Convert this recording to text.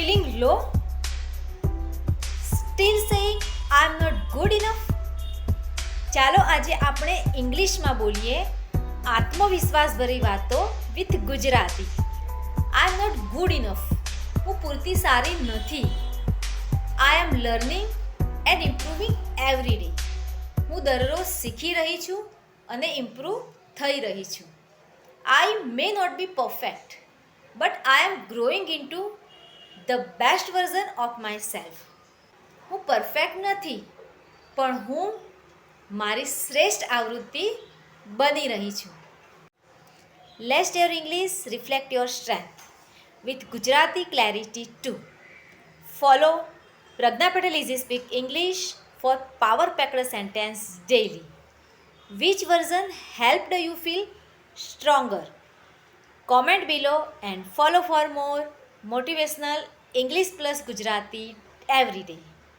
Feeling low? Still saying I'm not good enough? ચાલો આજે આપણે ઇંગ્લિશમાં બોલીએ આત્મવિશ્વાસભરી વાતો with Gujarati. I am not good enough. હું પૂરતી સારી નથી. I am learning and improving every day. હું દરરોજ શીખી રહી છું અને ઇમ્પ્રૂવ થઈ રહી છું. I may not be perfect but I am growing into the best version of myself. હું પરફેક્ટ નથી પણ હું મારી શ્રેષ્ઠ આવૃત્તિ બની રહી છું. Let's your English reflect your strength with Gujarati clarity too. Follow Pragya Patel easy speak English for power packed sentence daily. Which version helped you feel stronger? Comment below and follow for more motivational English plus Gujarati every day.